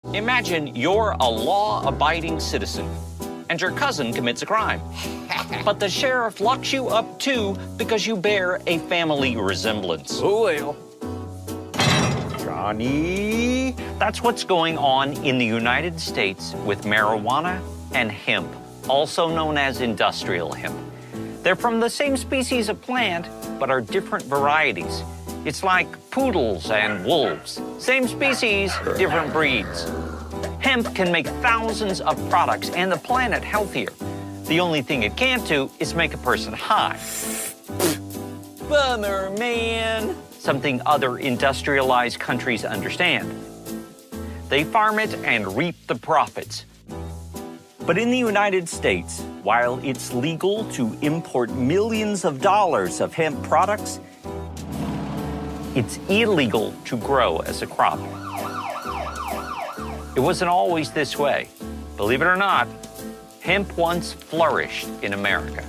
Imagine you're a law-abiding citizen, and your cousin commits a crime. But the sheriff locks you up too because you bear a family resemblance. Oh, well. Johnny. That's what's going on in the United States with marijuana and hemp, also known as industrial hemp. They're from the same species of plant, but are different varieties. It's like poodles and wolves. Same species, different breeds. Hemp can make thousands of products and the planet healthier. The only thing it can't do is make a person high. Bummer, man. Something other industrialized countries understand. They farm it and reap the profits. But in the United States, while it's legal to import millions of dollars of hemp products, it's illegal to grow as a crop. It wasn't always this way. Believe it or not, hemp once flourished in America.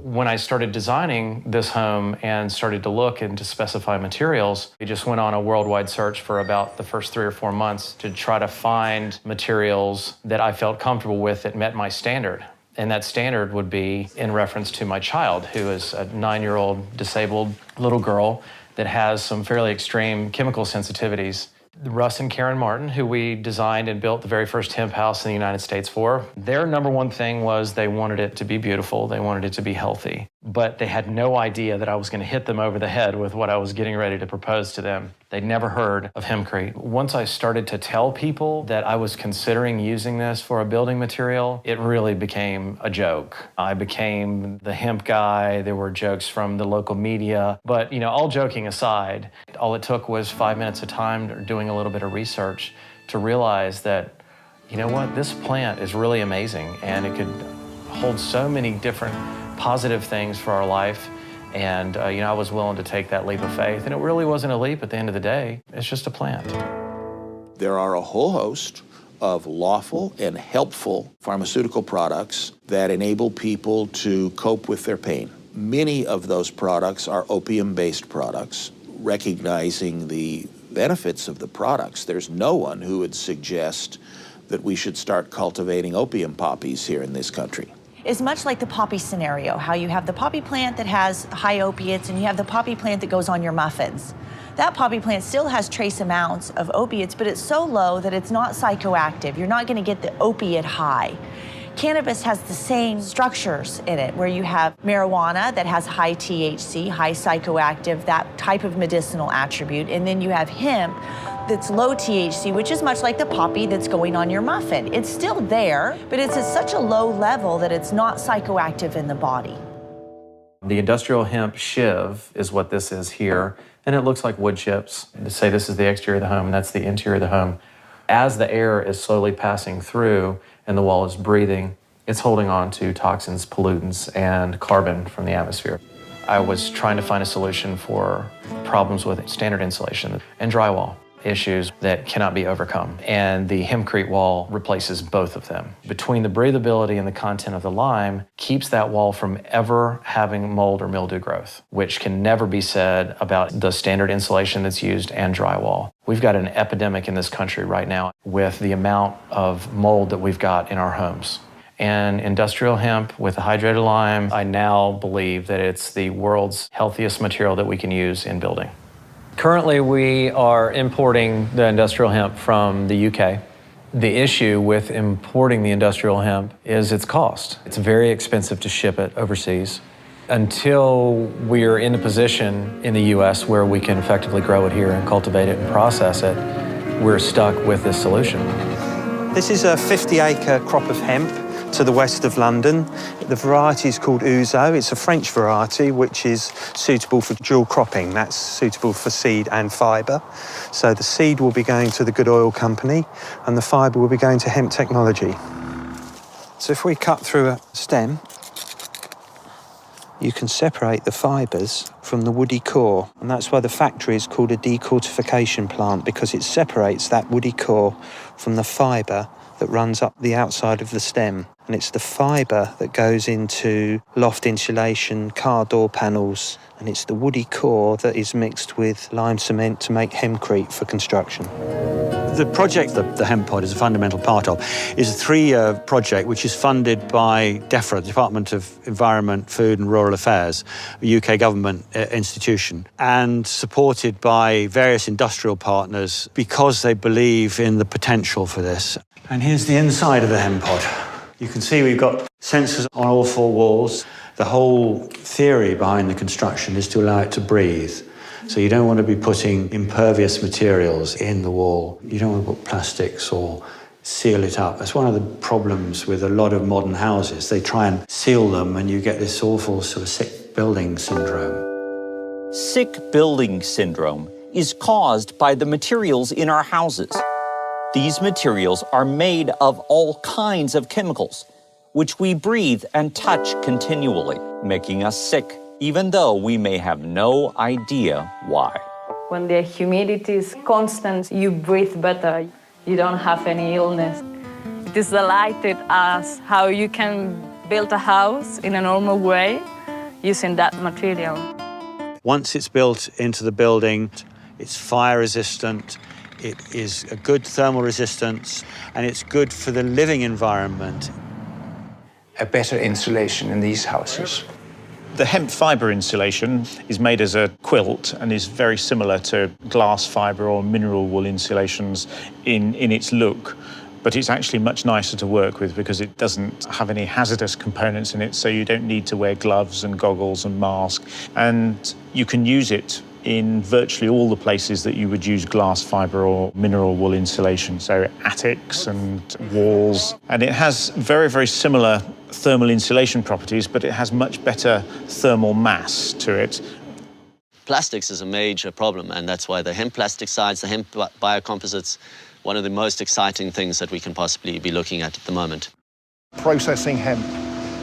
When I started designing this home and started to look and to specify materials, we just went on a worldwide search for about the first 3 or 4 months to try to find materials that I felt comfortable with that met my standard. And that standard would be in reference to my child, who is a 9-year-old disabled little girl that has some fairly extreme chemical sensitivities. Russ and Karen Martin, who we designed and built the very first hemp house in the United States for, their number one thing was they wanted it to be beautiful, they wanted it to be healthy. But they had no idea that I was going to hit them over the head with what I was getting ready to propose to them. They'd never heard of hempcrete. Once I started to tell people that I was considering using this for a building material, it really became a joke. I became the hemp guy. There were jokes from the local media. But, all joking aside, all it took was 5 minutes of time doing a little bit of research to realize that, this plant is really amazing and it could hold so many different positive things for our life. And, I was willing to take that leap of faith. And it really wasn't a leap at the end of the day. It's just a plant. There are a whole host of lawful and helpful pharmaceutical products that enable people to cope with their pain. Many of those products are opium-based products. Recognizing the benefits of the products, there's no one who would suggest that we should start cultivating opium poppies here in this country. Is much like the poppy scenario, how you have the poppy plant that has high opiates and you have the poppy plant that goes on your muffins. That poppy plant still has trace amounts of opiates, but it's so low that it's not psychoactive. You're not going to get the opiate high. Cannabis has the same structures in it, where you have marijuana that has high THC, high psychoactive, that type of medicinal attribute, and then you have hemp that's low THC, which is much like the poppy that's going on your muffin. It's still there, but it's at such a low level that it's not psychoactive in the body. The industrial hemp shiv is what this is here, and it looks like wood chips. To say this is the exterior of the home, and that's the interior of the home. As the air is slowly passing through and the wall is breathing, it's holding on to toxins, pollutants, and carbon from the atmosphere. I was trying to find a solution for problems with standard insulation and drywall issues that cannot be overcome. And the hempcrete wall replaces both of them. Between the breathability and the content of the lime keeps that wall from ever having mold or mildew growth, which can never be said about the standard insulation that's used and drywall. We've got an epidemic in this country right now with the amount of mold that we've got in our homes. And industrial hemp with the hydrated lime, I now believe that it's the world's healthiest material that we can use in building. Currently, we are importing the industrial hemp from the UK. The issue with importing the industrial hemp is its cost. It's very expensive to ship it overseas. Until we're in a position in the US where we can effectively grow it here and cultivate it and process it, we're stuck with this solution. This is a 50-acre crop of hemp to the west of London. The variety is called Ouzo. It's a French variety which is suitable for dual cropping. That's suitable for seed and fibre. So the seed will be going to the Good Oil Company and the fibre will be going to Hemp Technology. So if we cut through a stem, you can separate the fibres from the woody core, and that's why the factory is called a decortification plant, because it separates that woody core from the fibre that runs up the outside of the stem. And it's the fibre that goes into loft insulation, car door panels, and it's the woody core that is mixed with lime cement to make hempcrete for construction. The project that the hemp pod is a fundamental part of is a 3-year project which is funded by DEFRA, the Department of Environment, Food and Rural Affairs, a UK government institution, and supported by various industrial partners because they believe in the potential for this. And here's the inside of the hemp pod. You can see we've got sensors on all 4 walls. The whole theory behind the construction is to allow it to breathe. So you don't want to be putting impervious materials in the wall. You don't want to put plastics or seal it up. That's one of the problems with a lot of modern houses. They try and seal them and you get this awful sort of sick building syndrome. Sick building syndrome is caused by the materials in our houses. These materials are made of all kinds of chemicals, which we breathe and touch continually, making us sick, even though we may have no idea why. When the humidity is constant, you breathe better. You don't have any illness. It is delighted us how you can build a house in a normal way using that material. Once it's built into the building, it's fire resistant, it is a good thermal resistance, and it's good for the living environment. A better insulation in these houses. The hemp fibre insulation is made as a quilt and is very similar to glass fibre or mineral wool insulations in its look, but it's actually much nicer to work with because it doesn't have any hazardous components in it, so you don't need to wear gloves and goggles and mask, and you can use it in virtually all the places that you would use glass fibre or mineral wool insulation, so attics and walls. And it has very, very similar thermal insulation properties, but it has much better thermal mass to it. Plastics is a major problem, and that's why the hemp plastic sides, the hemp biocomposites, one of the most exciting things that we can possibly be looking at the moment. Processing hemp.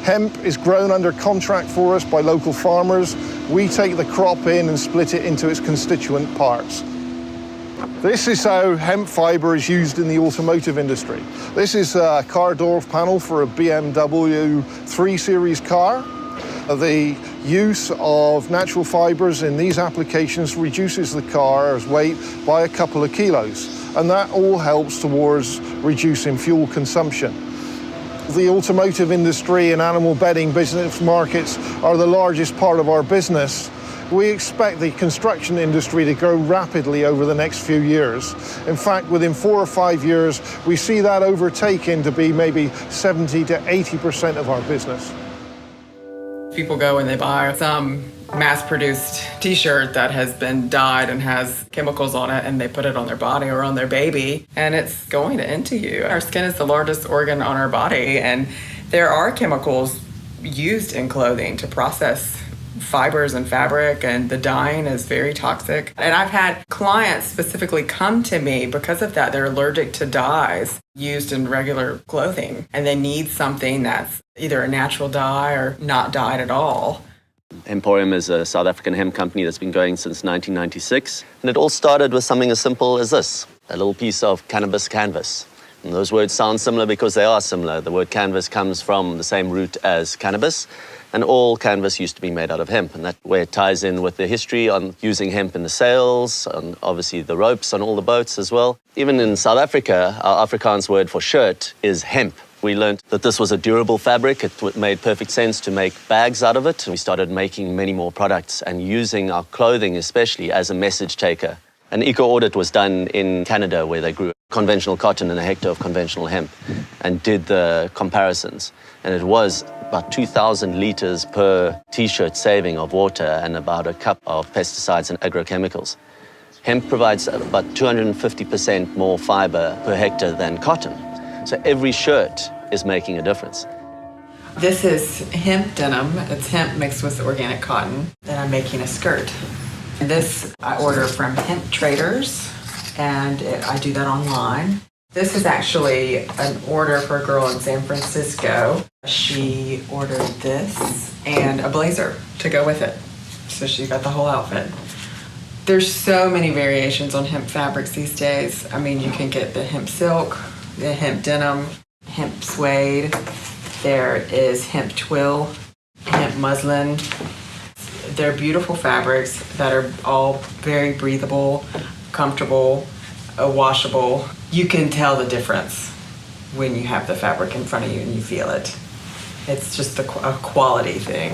Hemp is grown under contract for us by local farmers. We take the crop in and split it into its constituent parts. This is how hemp fibre is used in the automotive industry. This is a car door panel for a BMW 3 Series car. The use of natural fibres in these applications reduces the car's weight by a couple of kilos, and that all helps towards reducing fuel consumption. The automotive industry and animal bedding business markets are the largest part of our business. We expect the construction industry to grow rapidly over the next few years. In fact, within 4 or 5 years, we see that overtaken to be maybe 70 to 80% of our business. People go and they buy some mass-produced t-shirt that has been dyed and has chemicals on it, and they put it on their body or on their baby, and it's going into you. Our skin is the largest organ on our body, and there are chemicals used in clothing to process fibers and fabric, and the dyeing is very toxic. And I've had clients specifically come to me because of that. They're allergic to dyes used in regular clothing, and they need something that's either a natural dye or not dyed at all. Emporium is a South African hemp company that's been going since 1996. And it all started with something as simple as this, a little piece of cannabis canvas. And those words sound similar because they are similar. The word canvas comes from the same root as cannabis, and all canvas used to be made out of hemp. And that way it ties in with the history on using hemp in the sails, and obviously the ropes on all the boats as well. Even in South Africa, our Afrikaans word for shirt is hemp. We learned that this was a durable fabric. It made perfect sense to make bags out of it. We started making many more products and using our clothing especially as a message taker. An eco-audit was done in Canada where they grew conventional cotton and a hectare of conventional hemp and did the comparisons. And it was about 2,000 litres per T-shirt saving of water and about a cup of pesticides and agrochemicals. Hemp provides about 250% more fibre per hectare than cotton. So every shirt is making a difference. This is hemp denim. It's hemp mixed with organic cotton. Then I'm making a skirt. This I order from Hemp Traders, and I do that online. This is actually an order for a girl in San Francisco. She ordered this and a blazer to go with it. So she got the whole outfit. There's so many variations on hemp fabrics these days. I mean, you can get the hemp silk, the hemp denim, hemp suede. There is hemp twill, hemp muslin. They're beautiful fabrics that are all very breathable, comfortable, washable. You can tell the difference when you have the fabric in front of you and you feel it. It's just a quality thing.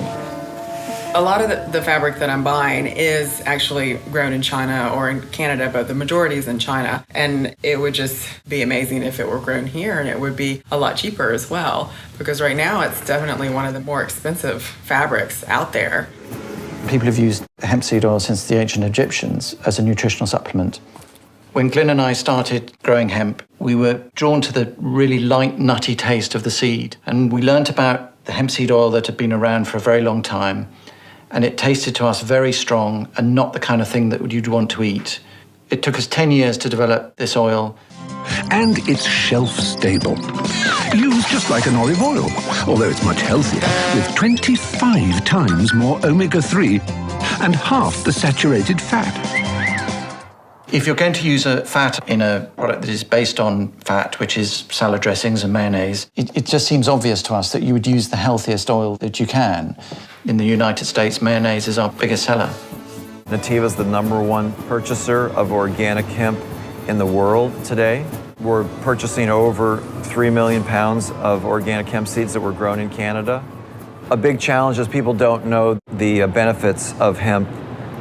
A lot of the fabric that I'm buying is actually grown in China or in Canada, but the majority is in China. And it would just be amazing if it were grown here, and it would be a lot cheaper as well, because right now it's definitely one of the more expensive fabrics out there. People have used hemp seed oil since the ancient Egyptians as a nutritional supplement. When Glyn and I started growing hemp, we were drawn to the really light, nutty taste of the seed. And we learnt about the hemp seed oil that had been around for a very long time. And it tasted to us very strong and not the kind of thing that you'd want to eat. It took us 10 years to develop this oil. And it's shelf-stable. Used just like an olive oil, although it's much healthier, with 25 times more omega-3 and half the saturated fat. If you're going to use a fat in a product that is based on fat, which is salad dressings and mayonnaise, it just seems obvious to us that you would use the healthiest oil that you can. In the United States, mayonnaise is our biggest seller. Nativa's the #1 purchaser of organic hemp in the world today. We're purchasing over 3 million pounds of organic hemp seeds that were grown in Canada. A big challenge is people don't know the benefits of hemp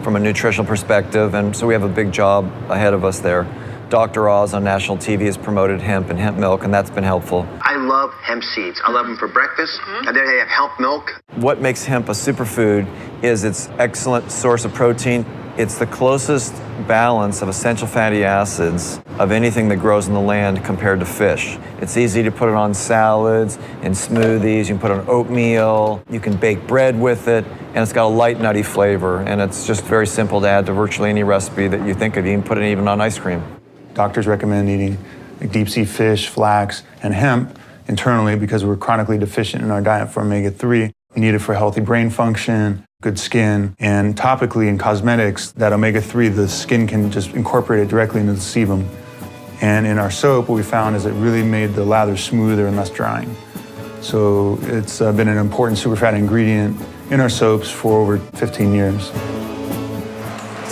from a nutritional perspective, and so we have a big job ahead of us there. Dr. Oz on national TV has promoted hemp and hemp milk, and that's been helpful. I love hemp seeds. I love them for breakfast, and then they have hemp milk. What makes hemp a superfood is its excellent source of protein. It's the closest balance of essential fatty acids of anything that grows in the land compared to fish. It's easy to put it on salads and smoothies. You can put it on oatmeal. You can bake bread with it, and it's got a light, nutty flavor. And it's just very simple to add to virtually any recipe that you think of. You can put it even on ice cream. Doctors recommend eating deep sea fish, flax, and hemp internally because we're chronically deficient in our diet for omega-3. We need it for healthy brain function, good skin, and topically in cosmetics, that omega-3, the skin can just incorporate it directly into the sebum. And in our soap, what we found is it really made the lather smoother and less drying. So it's been an important superfat ingredient in our soaps for over 15 years.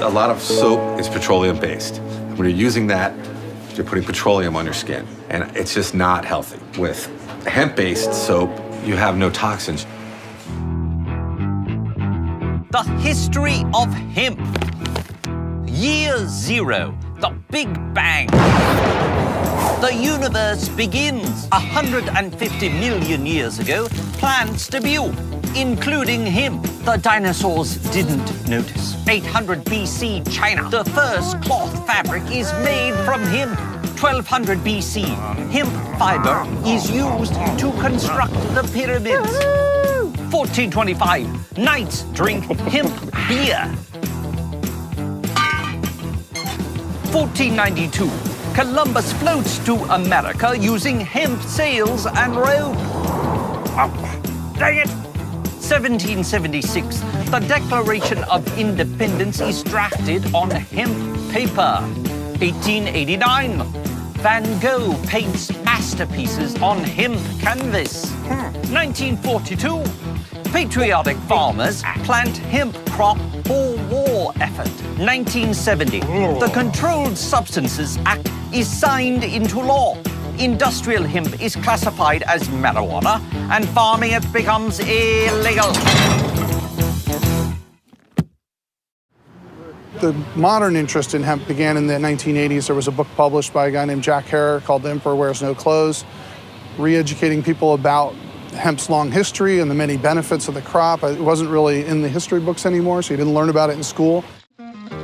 A lot of soap is petroleum-based. When you're using that, you're putting petroleum on your skin, and it's just not healthy. With hemp-based soap, you have no toxins. The history of hemp. Year 0, the Big Bang. The universe begins 150 million years ago. Plants debut, including hemp. The dinosaurs didn't notice. 800 BC, China. The first cloth fabric is made from hemp. 1200 BC, hemp fiber is used to construct the pyramids. 1425, knights drink hemp beer. 1492, Columbus floats to America using hemp sails and rope. Oh, dang it! 1776, the Declaration of Independence is drafted on hemp paper. 1889, Van Gogh paints masterpieces on hemp canvas. 1942, patriotic farmers plant hemp crop for war effort. 1970, the Controlled Substances Act is signed into law. Industrial hemp is classified as marijuana, and farming it becomes illegal. The modern interest in hemp began in the 1980s. There was a book published by a guy named Jack Herer called The Emperor Wears No Clothes, re-educating people about hemp's long history and the many benefits of the crop. It wasn't really in the history books anymore, so you didn't learn about it in school.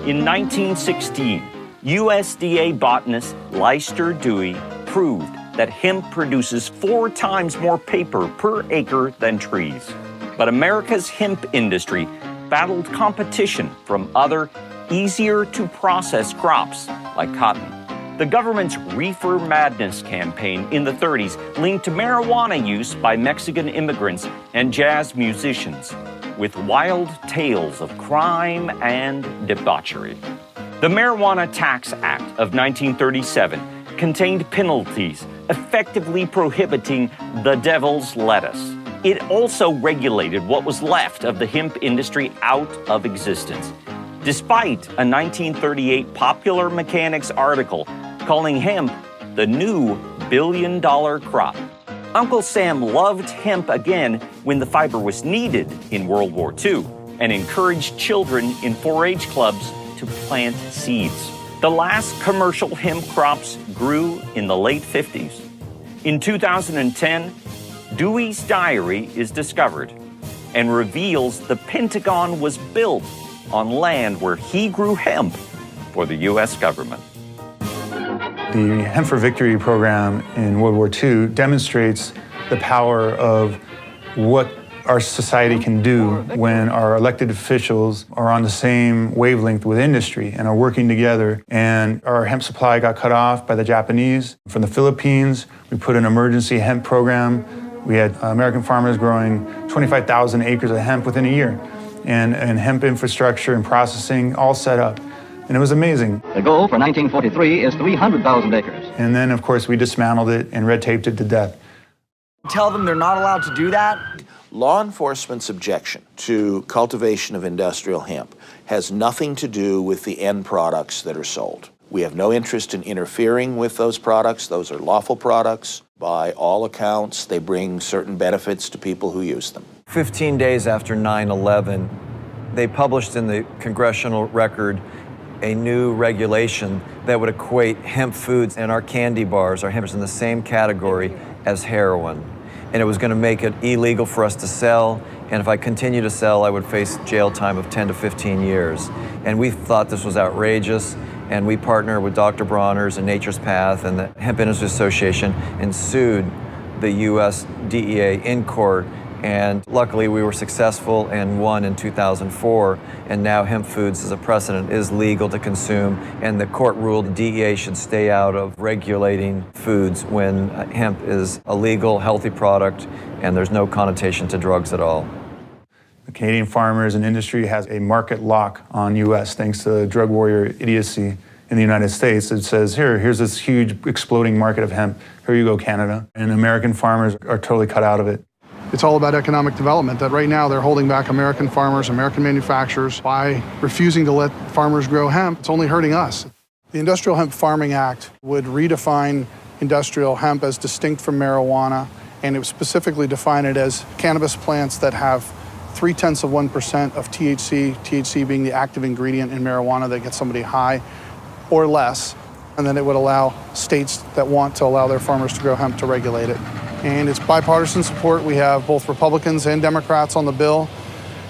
In 1916, USDA botanist Leicester Dewey proved that hemp produces 4 times more paper per acre than trees. But America's hemp industry battled competition from other, easier-to-process crops like cotton. The government's Reefer Madness campaign in the 30s linked marijuana use by Mexican immigrants and jazz musicians with wild tales of crime and debauchery. The Marijuana Tax Act of 1937 contained penalties effectively prohibiting the devil's lettuce. It also regulated what was left of the hemp industry out of existence, despite a 1938 Popular Mechanics article calling hemp the new billion-dollar crop. Uncle Sam loved hemp again when the fiber was needed in World War II and encouraged children in 4-H clubs to plant seeds. The last commercial hemp crops grew in the late 50s. In 2010, Dewey's diary is discovered and reveals the Pentagon was built on land where he grew hemp for the U.S. government. The Hemp for Victory program in World War II demonstrates the power of what our society can do when our elected officials are on the same wavelength with industry and are working together. And our hemp supply got cut off by the Japanese. From the Philippines, we put an emergency hemp program. We had American farmers growing 25,000 acres of hemp within a year, and hemp infrastructure and processing all set up. And it was amazing. The goal for 1943 is 300,000 acres. And then, of course, we dismantled it and red taped it to death. Tell them they're not allowed to do that? Law enforcement's objection to cultivation of industrial hemp has nothing to do with the end products that are sold. We have no interest in interfering with those products. Those are lawful products. By all accounts, they bring certain benefits to people who use them. 15 days after 9/11, they published in the Congressional Record a new regulation that would equate hemp foods and our candy bars, our hemp is in the same category as heroin. And it was going to make it illegal for us to sell, and if I continue to sell, I would face jail time of 10 to 15 years. And we thought this was outrageous, and we partnered with Dr. Bronner's and Nature's Path and the Hemp Industry Association and sued the U.S. DEA in court. And luckily we were successful and won in 2004, and now hemp foods as a precedent is legal to consume, and the court ruled the DEA should stay out of regulating foods when hemp is a legal, healthy product and there's no connotation to drugs at all. The Canadian farmers and industry has a market lock on U.S. thanks to drug warrior idiocy in the United States. It says, here's this huge exploding market of hemp. Here you go, Canada. And American farmers are totally cut out of it. It's all about economic development, that right now they're holding back American farmers, American manufacturers by refusing to let farmers grow hemp. It's only hurting us. The Industrial Hemp Farming Act would redefine industrial hemp as distinct from marijuana, and it would specifically define it as cannabis plants that have 0.3% of THC, THC being the active ingredient in marijuana that gets somebody high or less. And then it would allow states that want to allow their farmers to grow hemp to regulate it. And it's bipartisan support. We have both Republicans and Democrats on the bill.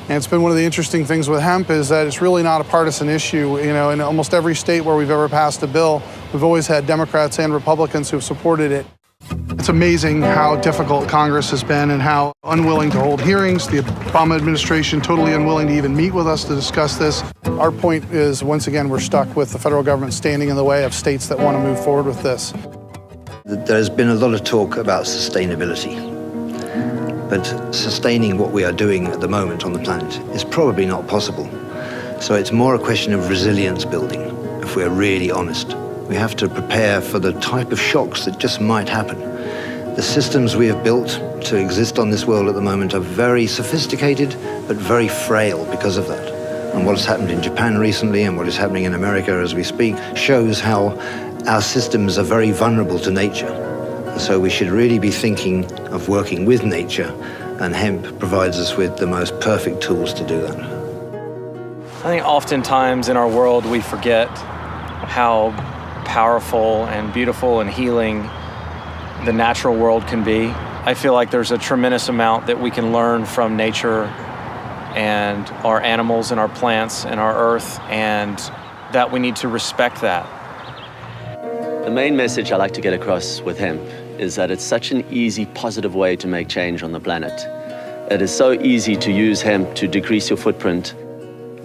And it's been one of the interesting things with hemp is that it's really not a partisan issue. You know, in almost every state where we've ever passed a bill, we've always had Democrats and Republicans who've supported it. It's amazing how difficult Congress has been and how unwilling to hold hearings. The Obama administration totally unwilling to even meet with us to discuss this. Our point is, once again, we're stuck with the federal government standing in the way of states that want to move forward with this. There's been a lot of talk about sustainability, but sustaining what we are doing at the moment on the planet is probably not possible. So it's more a question of resilience building, if we're really honest. We have to prepare for the type of shocks that just might happen. The systems we have built to exist on this world at the moment are very sophisticated, but very frail because of that. And what has happened in Japan recently and what is happening in America as we speak shows how our systems are very vulnerable to nature. So we should really be thinking of working with nature, and hemp provides us with the most perfect tools to do that. I think oftentimes in our world we forget how powerful and beautiful and healing the natural world can be. I feel like there's a tremendous amount that we can learn from nature and our animals and our plants and our earth, and that we need to respect that. The main message I like to get across with hemp is that it's such an easy, positive way to make change on the planet. It is so easy to use hemp to decrease your footprint.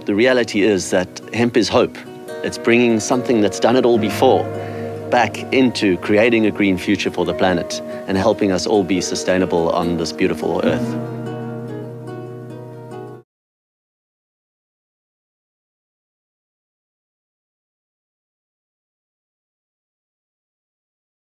The reality is that hemp is hope. It's bringing something that's done it all before back into creating a green future for the planet and helping us all be sustainable on this beautiful earth.